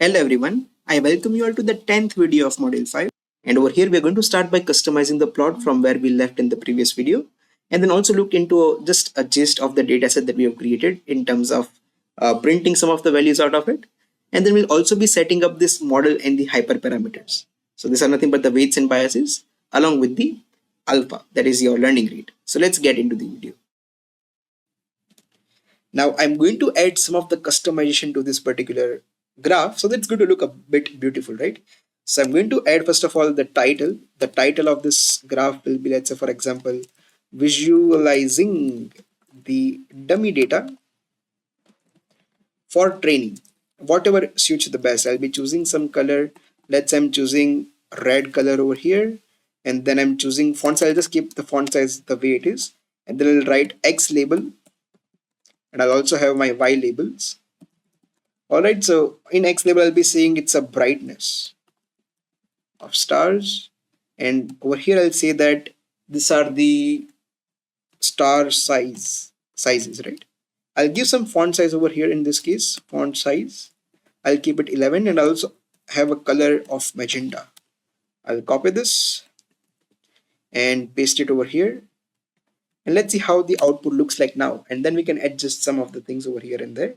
Hello everyone, I welcome you all to the 10th video of Module 5, and over here we are going to start by customizing the plot from where we left in the previous video, and then also look into just a gist of the dataset that we have created in terms of printing some of the values out of it, and then we'll also be setting up this model and the hyperparameters. So these are nothing but the weights and biases along with the alpha, that is your learning rate. So let's get into the video. Now I'm going to add some of the customization to this particular graph, so that's going to look a bit beautiful, right? So I'm going to add first of all the title. The title of this graph will be, let's say for example, visualizing the dummy data for training. Whatever suits the best. I'll be choosing some color. Let's say I'm choosing red color over here, and then I'm choosing font size. I'll just keep the font size the way it is, and then I'll write X label, and I'll also have my Y labels. Alright, so in X label I'll be saying it's a brightness of stars, and over here I'll say that these are the star sizes, right? I'll give some font size over here. In this case, font size I'll keep it 11, and I'll also have a color of magenta. I'll copy this and paste it over here, and let's see how the output looks like now, and then we can adjust some of the things over here and there.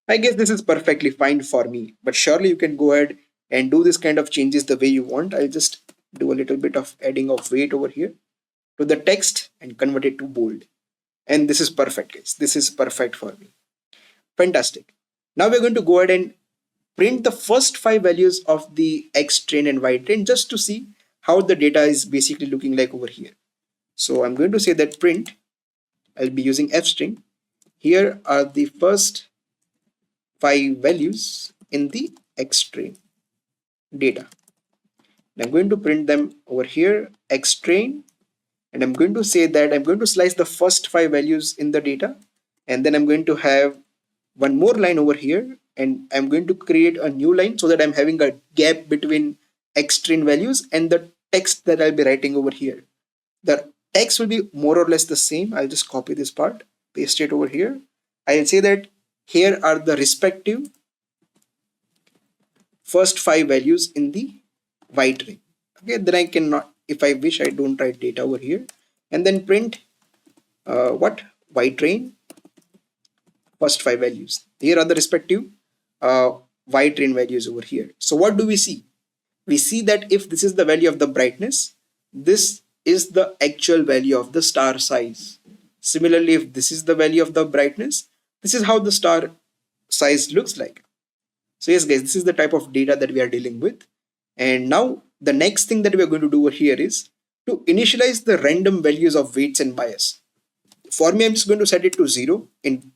I guess this is perfectly fine for me, but surely you can go ahead and do this kind of changes the way you want. I'll just do a little bit of adding of weight over here to the text and convert it to bold. And this is perfect, guys. This is perfect for me. Fantastic. Now we're going to go ahead and print the first 5 values of the X train and Y train just to see how the data is basically looking like over here. So I'm going to say that print, I'll be using F string. Here are the first 5 values in the X train data. And I'm going to print them over here, X train, and I'm going to say that I'm going to slice the first 5 values in the data, and then I'm going to have one more line over here, and I'm going to create a new line so that I'm having a gap between X train values and the text that I'll be writing over here. The text will be more or less the same. I'll just copy this part, paste it over here. I'll say that here are the respective first 5 values in the Y train. Okay, then I cannot, if I wish, I don't write data over here, and then print Y train first 5 values. Here are the respective Y train values over here. So what do we see? We see that if this is the value of the brightness, this is the actual value of the star size. Similarly, if this is the value of the brightness, this is how the star size looks like. So yes guys, this is the type of data that we are dealing with. And now the next thing that we are going to do over here is to initialize the random values of weights and bias. For me, I'm just going to set it to 0 in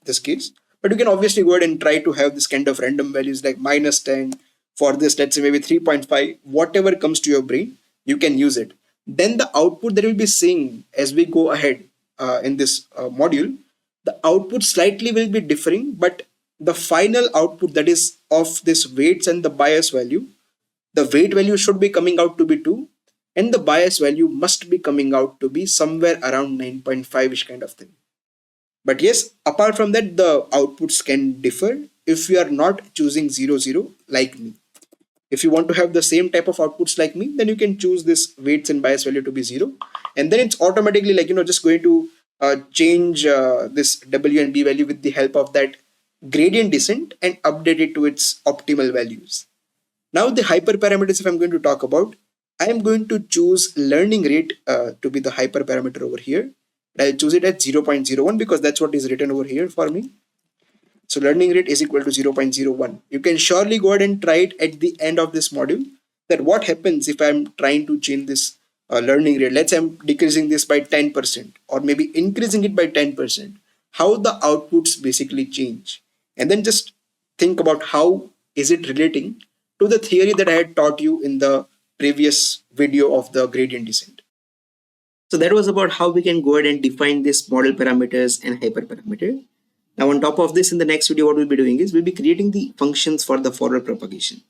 this case, but you can obviously go ahead and try to have this kind of random values like -10 for this, let's say maybe 3.5, whatever comes to your brain, you can use it. Then the output that we'll be seeing as we go ahead in this module, the output slightly will be differing, but the final output that is of this weights and the bias value, the weight value should be coming out to be 2, and the bias value must be coming out to be somewhere around 9.5ish kind of thing. But yes, apart from that, the outputs can differ if you are not choosing 0, 0 like me. If you want to have the same type of outputs like me, then you can choose this weights and bias value to be 0, and then it's automatically just going to change this W and B value with the help of that gradient descent and update it to its optimal values. Now the hyperparameters, if I'm going to talk about, I am going to choose learning rate to be the hyperparameter over here. I'll choose it at 0.01 because that's what is written over here for me. So learning rate is equal to 0.01. You can surely go ahead and try it at the end of this module, that what happens if I'm trying to change this learning rate. Let's say I'm decreasing this by 10% or maybe increasing it by 10%. How the outputs basically change. And then just think about how is it relating to the theory that I had taught you in the previous video of the gradient descent. So that was about how we can go ahead and define this model parameters and hyperparameter. Now on top of this, in the next video, what we'll be doing is we'll be creating the functions for the forward propagation.